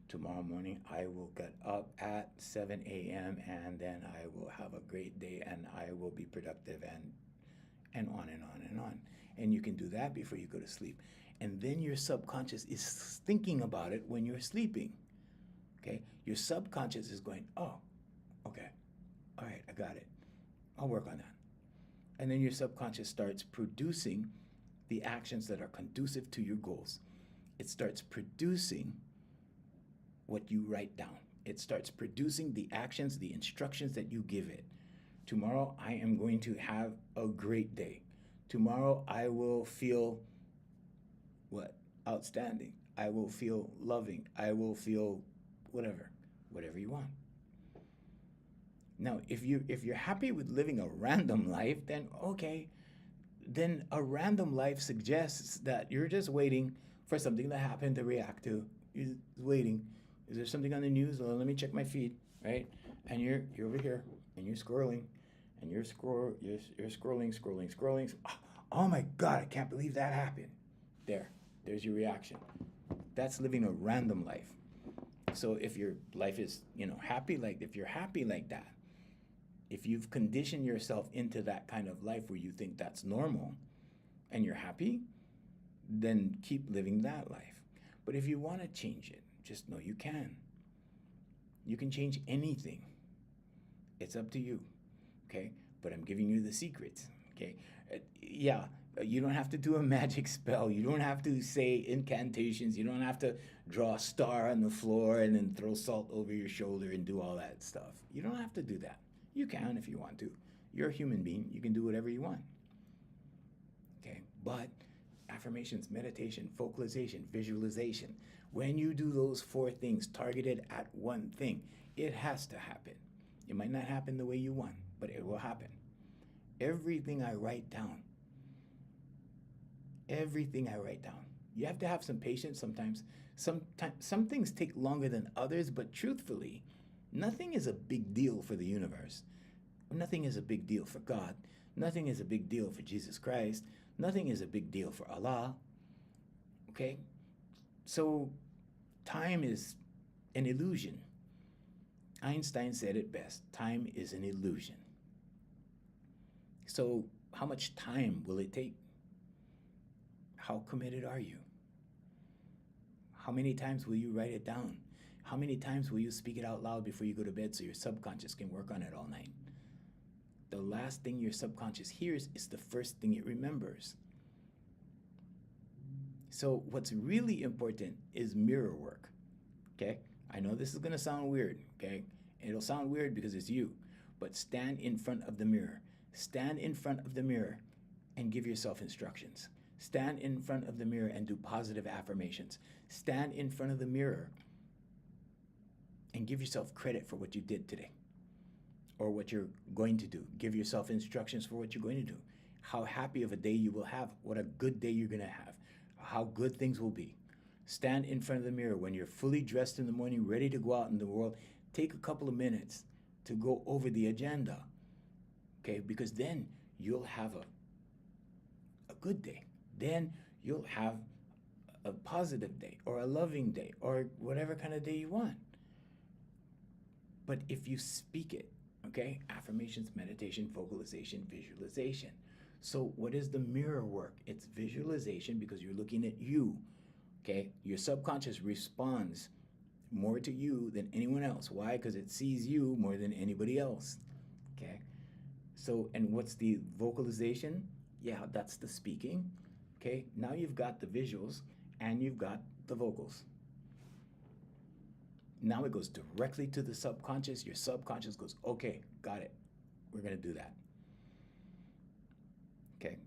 Speaker 2: tomorrow morning I will get up at 7 a.m. and then I will have a great day and I will be productive and on and on and on. And you can do that before you go to sleep. And then your subconscious is thinking about it when you're sleeping. Okay? Your subconscious is going, oh, okay. All right, I got it. I'll work on that. And then your subconscious starts producing the actions that are conducive to your goals. It starts producing what you write down. It starts producing the actions, the instructions that you give it. Tomorrow, I am going to have a great day. Tomorrow, I will feel what? Outstanding. I will feel loving. I will feel whatever you want. Now, if you're happy with living a random life, then okay, then a random life suggests that you're just waiting for something to happen to react to. You're waiting. Is there something on the news? Well, let me check my feed, right? And you're over here and you're scrolling, and you're scrolling. Oh my God, I can't believe that happened. There's your reaction. That's living a random life. So if your life is, happy, like if you're happy like that, if you've conditioned yourself into that kind of life where you think that's normal and you're happy, then keep living that life. But if you want to change it, just know you can. You can change anything. It's up to you, okay? But I'm giving you the secrets, okay? You don't have to do a magic spell. You don't have to say incantations. You don't have to draw a star on the floor and then throw salt over your shoulder and do all that stuff. You don't have to do that. You can if you want to. You're a human being. You can do whatever you want. Okay? But affirmations, meditation, focalization, visualization, when you do those 4 things targeted at one thing, it has to happen. It might not happen the way you want, but it will happen. Everything I write down, you have to have some patience sometimes. Some things take longer than others, but truthfully, nothing is a big deal for the universe. Nothing is a big deal for God. Nothing is a big deal for Jesus Christ. Nothing is a big deal for Allah. Okay? So time is an illusion. Einstein said it best. Time is an illusion. So How much time will it take? How committed are you? How many times will you write it down? How many times will you speak it out loud before you go to bed so your subconscious can work on it all night? The last thing your subconscious hears is the first thing it remembers. So, what's really important is mirror work. Okay? I know this is going to sound weird. Okay? It'll sound weird because it's you. But stand in front of the mirror. Stand in front of the mirror and give yourself instructions. Stand in front of the mirror and do positive affirmations. Stand in front of the mirror and give yourself credit for what you did today or what you're going to do. Give yourself instructions for what you're going to do. How happy of a day you will have. What a good day you're going to have. How good things will be. Stand in front of the mirror when you're fully dressed in the morning, ready to go out in the world. Take a couple of minutes to go over the agenda. Okay, because then you'll have a good day. Then you'll have a positive day or a loving day or whatever kind of day you want. But if you speak it, okay, affirmations, meditation, vocalization, visualization. So what is the mirror work? It's visualization because you're looking at you, okay? Your subconscious responds more to you than anyone else. Why? Because it sees you more than anybody else, okay? So, and what's the vocalization? Yeah, that's the speaking, okay? Now you've got the visuals and you've got the vocals. Now it goes directly to the subconscious. Your subconscious goes, okay, got it. We're going to do that. Okay.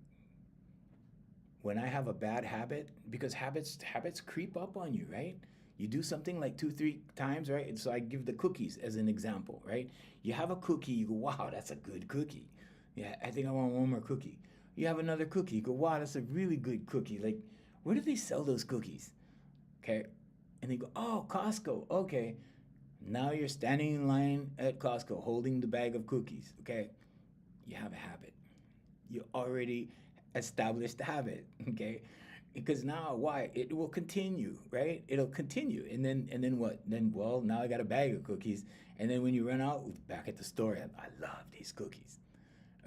Speaker 2: When I have a bad habit, because habits creep up on you, right? You do something like 2-3 times, right? And so I give the cookies as an example, right? You have a cookie, you go, wow, that's a good cookie. Yeah, I think I want one more cookie. You have another cookie, you go, wow, that's a really good cookie. Like, where do they sell those cookies? Okay. And they go, oh, Costco. Okay. Now you're standing in line at Costco holding the bag of cookies. Okay. You have a habit. You already established the habit. Okay. Because now why? It will continue, right? It'll continue. And then what? Then, well, now I got a bag of cookies. And then when you run out, back at the store, I love these cookies.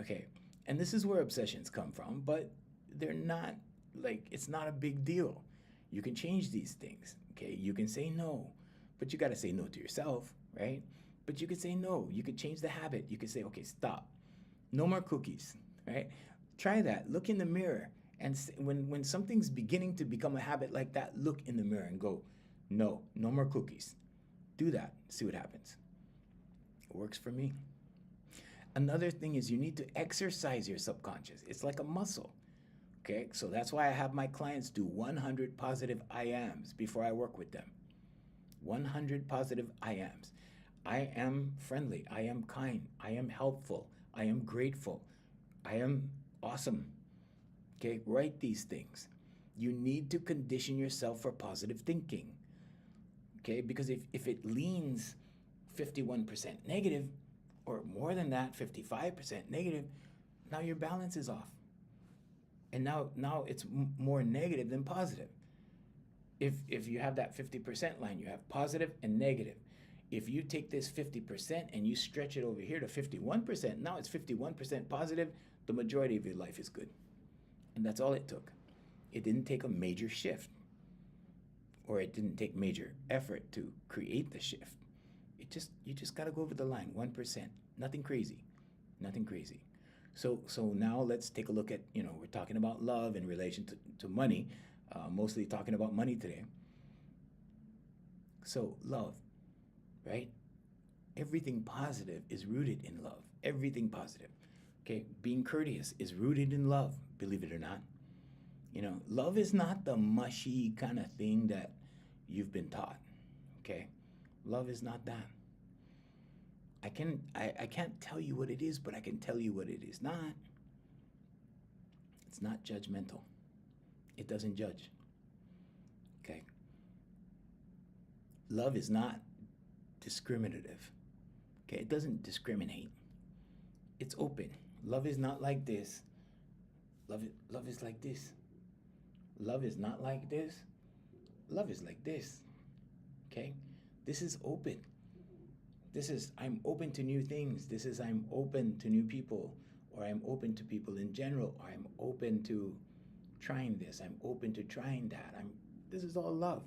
Speaker 2: Okay. And this is where obsessions come from, but they're not like, it's not a big deal. You can change these things. Okay, you can say no, but you got to say no to yourself, right? But you could say no. You could change the habit. You could say, okay, stop. No more cookies, right? Try that. Look in the mirror. And when something's beginning to become a habit like that, look in the mirror and go, no, no more cookies. Do that. See what happens. It works for me. Another thing is you need to exercise your subconscious. It's like a muscle. Okay, so that's why I have my clients do 100 positive I ams before I work with them. 100 positive I ams. I am friendly. I am kind. I am helpful. I am grateful. I am awesome. Okay, write these things. You need to condition yourself for positive thinking. Okay, because if it leans 51% negative, or more than that, 55% negative, now your balance is off. And now it's more negative than positive. If you have that 50% line, you have positive and negative. If you take this 50% and you stretch it over here to 51%, now it's 51% positive, the majority of your life is good. And that's all it took. It didn't take a major shift, or it didn't take major effort to create the shift. You just got to go over the line, 1%. Nothing crazy. Nothing crazy. So now let's take a look at, we're talking about love in relation to money, mostly talking about money today. So love, right? Everything positive is rooted in love. Everything positive. Okay, being courteous is rooted in love, believe it or not. Love is not the mushy kind of thing that you've been taught. Okay? Love is not that. I can't tell you what it is, but I can tell you what it is not. It's not judgmental. It doesn't judge. Okay? Love is not discriminative. Okay? It doesn't discriminate. It's open. Love is not like this. Love is like this. Love is not like this. Love is like this. Okay? This is open. This is, I'm open to new things. This is, I'm open to new people, or I'm open to people in general, or I'm open to trying this, I'm open to trying that. This is all love.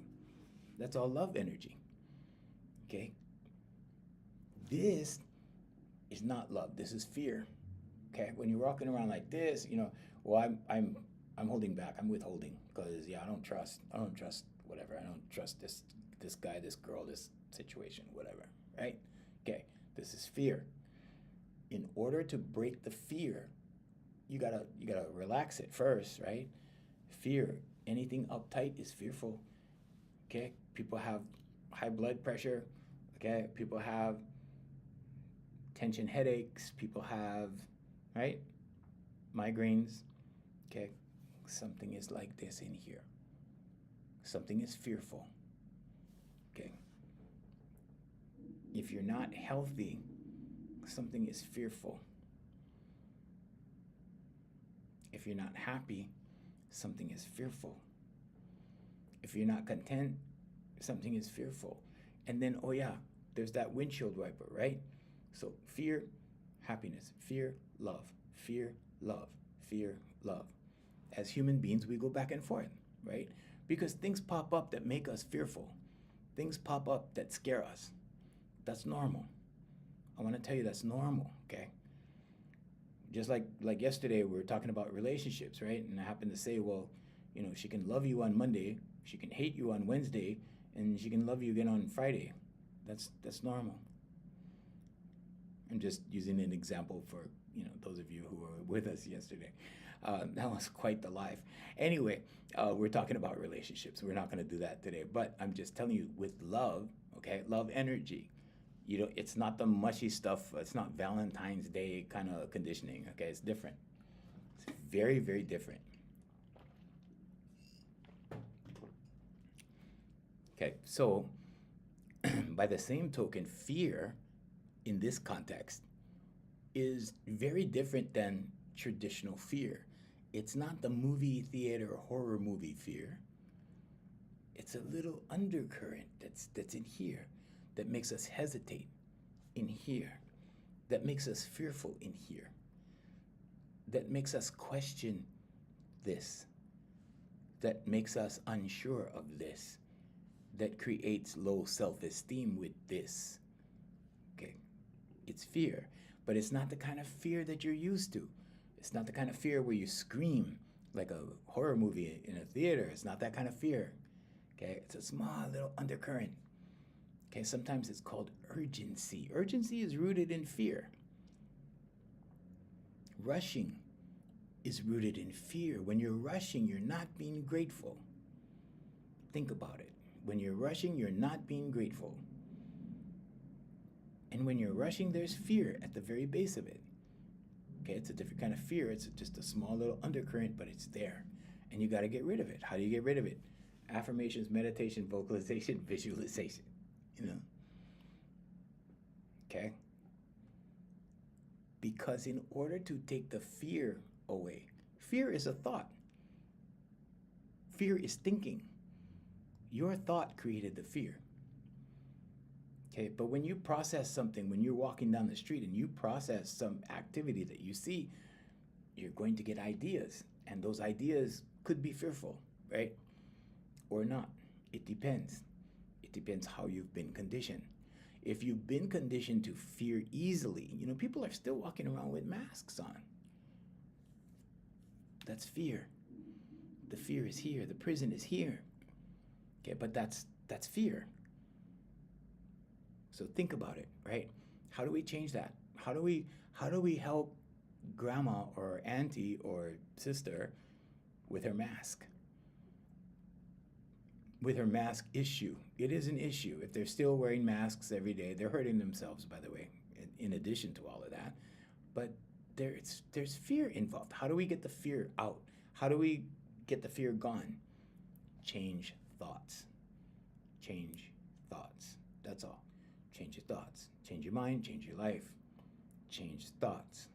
Speaker 2: That's all love energy. Okay? This is not love. This is fear. Okay? When you're walking around like this, well, I'm holding back. I'm withholding because I don't trust. I don't trust whatever. I don't trust this guy, this girl, this situation, whatever. Right? Okay. This is fear. In order to break the fear, you gotta relax it first, right? Fear. Anything uptight is fearful. Okay? People have high blood pressure. Okay? People have tension headaches. People have, right? Migraines. Okay? Something is like this in here. Something is fearful. Okay? If you're not healthy, something is fearful. If you're not happy, something is fearful. If you're not content, something is fearful. And then, there's that windshield wiper, right? So fear, happiness, fear, love, fear, love, fear, love. As human beings, we go back and forth, right? Because things pop up that make us fearful. Things pop up that scare us. That's normal. I want to tell you that's normal, okay? Just like yesterday, we were talking about relationships, right? And I happened to say, well, she can love you on Monday, she can hate you on Wednesday, and she can love you again on Friday. That's normal. I'm just using an example for those of you who were with us yesterday. That was quite the life. Anyway, we're talking about relationships. We're not going to do that today, but I'm just telling you with love, okay, love energy. It's not the mushy stuff. It's not Valentine's Day kind of conditioning. Okay, it's different. It's very, very different. Okay, so by the same token, fear in this context is very different than traditional fear. It's not the movie theater horror movie fear. It's a little undercurrent that's in here that makes us hesitate in here, that makes us fearful in here, that makes us question this, that makes us unsure of this, that creates low self-esteem with this. Okay, it's fear, but it's not the kind of fear that you're used to. It's not the kind of fear where you scream like a horror movie in a theater. It's not that kind of fear. Okay, it's a small little undercurrent. Okay, sometimes it's called urgency. Urgency is rooted in fear. Rushing is rooted in fear. When you're rushing, you're not being grateful. Think about it. When you're rushing, you're not being grateful. And when you're rushing, there's fear at the very base of it. Okay, it's a different kind of fear. It's just a small little undercurrent, but it's there. And you got to get rid of it. How do you get rid of it? Affirmations, meditation, vocalization, visualization. Okay? Because in order to take the fear away, fear is a thought. Fear is thinking. Your thought created the fear. Okay, but when you process something, when you're walking down the street and you process some activity that you see, you're going to get ideas. And those ideas could be fearful, right? Or not. It depends. It depends how you've been conditioned. If you've been conditioned to fear easily, people are still walking around with masks on. That's fear. The fear is here. The prison is here. Okay, but that's fear. So think about it, right? How do we change that? How do we help grandma or auntie or sister with her mask? With her mask issue. It is an issue. If they're still wearing masks every day, they're hurting themselves, by the way, in addition to all of that. But there's fear involved. How do we get the fear out? How do we get the fear gone? Change thoughts. Change thoughts. That's all. Change your thoughts. Change your mind. Change your life. Change thoughts.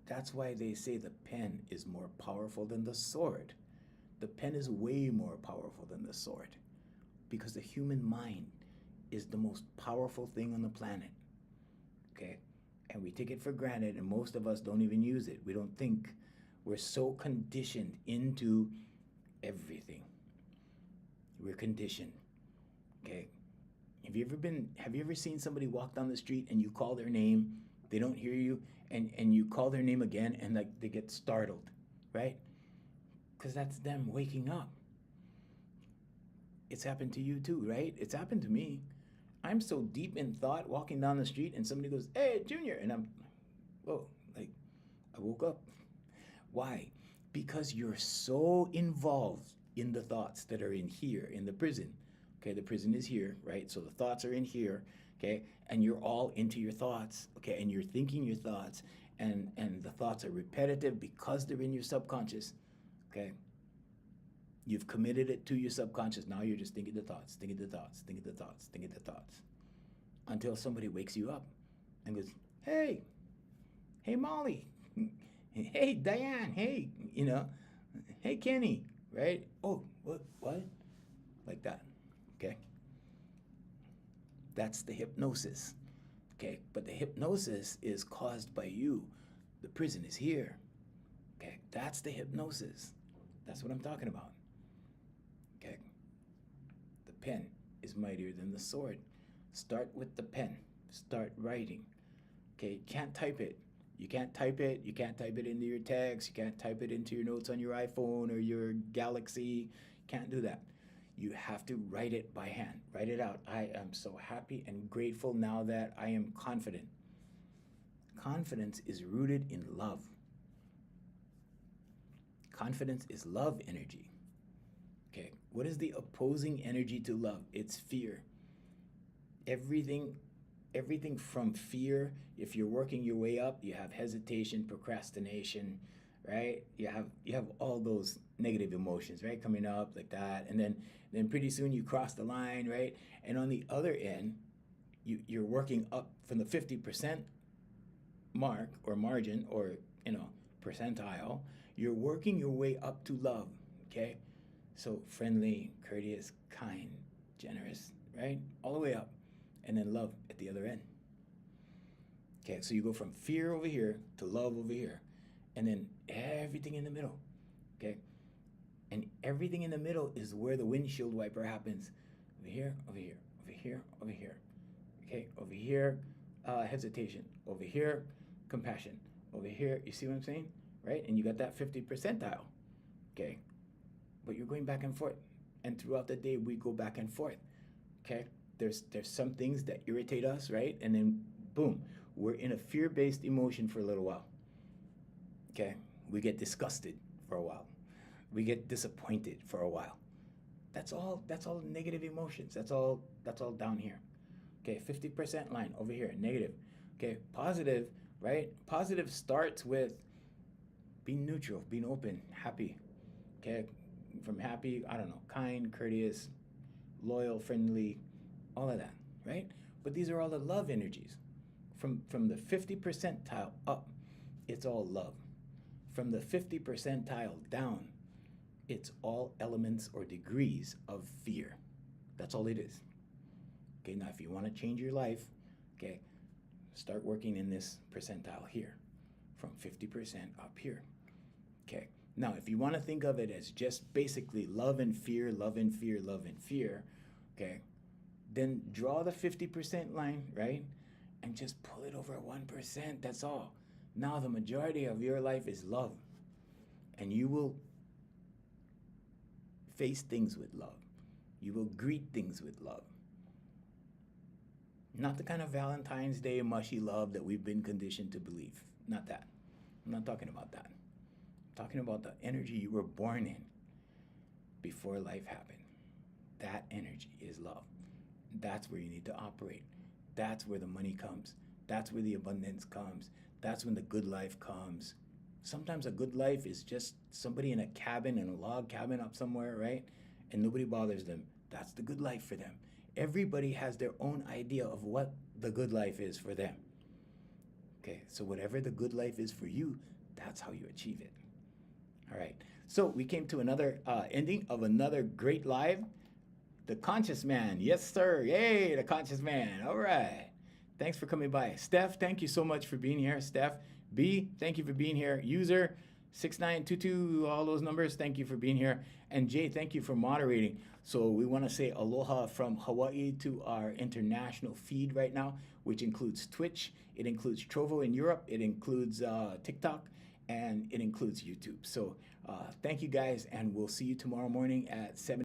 Speaker 2: That's why they say the pen is more powerful than the sword. The pen is way more powerful than the sword because the human mind is the most powerful thing on the planet. Okay? and we take it for granted, and most of us don't even use it. We don't think. We're so conditioned into everything. We're conditioned. Okay. Have you ever seen somebody walk down the street and you call their name, they don't hear you, and you call their name again and like they get startled, right? Because that's them waking up. It's happened to you too, right? It's happened to me. I'm so deep in thought walking down the street and somebody goes, "Hey, Junior," and I'm, whoa, like I woke up. Why? Because you're so involved in the thoughts that are in here, in the prison. Okay, the prison is here, right? So the thoughts are in here, okay? And you're all into your thoughts, okay? And you're thinking your thoughts, and the thoughts are repetitive because they're in your subconscious, okay? You've committed it to your subconscious. Now you're just thinking the thoughts, thinking the thoughts, thinking the thoughts, thinking the thoughts, until somebody wakes you up and goes, "Hey, hey, Molly, hey, Diane, hey, hey, Kenny," right? Oh, what? Like that, okay? That's the hypnosis, okay? But the hypnosis is caused by you. The prison is here, okay? That's the hypnosis. That's what I'm talking about, okay? The pen is mightier than the sword. Start with the pen. Start writing, okay? You can't type it. You can't type it. You can't type it into your text. You can't type it into your notes on your iPhone or your Galaxy. Can't do that. You have to write it by hand. Write it out. I am so happy and grateful now that I am confident. Confidence is rooted in love. Confidence is love energy. Okay, what is the opposing energy to love? It's fear. Everything everything from fear, if you're working your way up, you have hesitation, procrastination, right? You have all those negative emotions, right? Coming up like that. And then pretty soon you cross the line, right? And on the other end, you're working up from the 50% mark or margin or percentile. You're working your way up to love, okay? So friendly, courteous, kind, generous, right? All the way up. And then love at the other end. Okay, so you go from fear over here to love over here. And then everything in the middle. Okay? And everything in the middle is where the windshield wiper happens. Over here, over here, over here, over here. Okay, over here, hesitation. Over here, compassion. Over here, you see what I'm saying? Right? And you got that 50 percentile. Okay? But you're going back and forth. And throughout the day, we go back and forth. Okay? There's some things that irritate us, right? And then boom, we're in a fear-based emotion for a little while. Okay? We get disgusted for a while. We get disappointed for a while. That's all negative emotions. That's all down here. Okay, 50% line over here, negative. Okay, positive, right? Positive starts with being neutral, being open, happy. Okay? From happy, I don't know, kind, courteous, loyal, friendly, all of that, right? But these are all the love energies. From the 50 percentile up, it's all love. From the 50 percentile down, it's all elements or degrees of fear. That's all it is. Okay, now if you want to change your life, okay, start working in this percentile here, from 50% up here. Okay, now if you want to think of it as just basically love and fear, love and fear, love and fear, okay, then draw the 50% line, right? And just pull it over 1%. That's all. Now the majority of your life is love. And you will face things with love. You will greet things with love. Not the kind of Valentine's Day mushy love that we've been conditioned to believe. Not that. I'm not talking about that. I'm talking about the energy you were born in before life happened. That energy is love. That's where you need to operate. That's where the money comes. That's where the abundance comes. That's when the good life comes. Sometimes a good life is just somebody in a cabin, in a log cabin up somewhere, right? And nobody bothers them. That's the good life for them. Everybody has their own idea of what the good life is for them. Okay, so whatever the good life is for you, that's how you achieve it. All right, so we came to another ending of another great live. The Conscious Man, yes sir, yay, the Conscious Man, all right. thanks for coming by. Steph, thank you so much for being here. Steph, B, thank you for being here. User 6922, all those numbers, thank you for being here. And Jay, thank you for moderating. So we want to say aloha from Hawaii to our international feed right now, which includes Twitch, it includes Trovo in Europe, it includes TikTok, and it includes YouTube. So thank you guys, and we'll see you tomorrow morning at 7.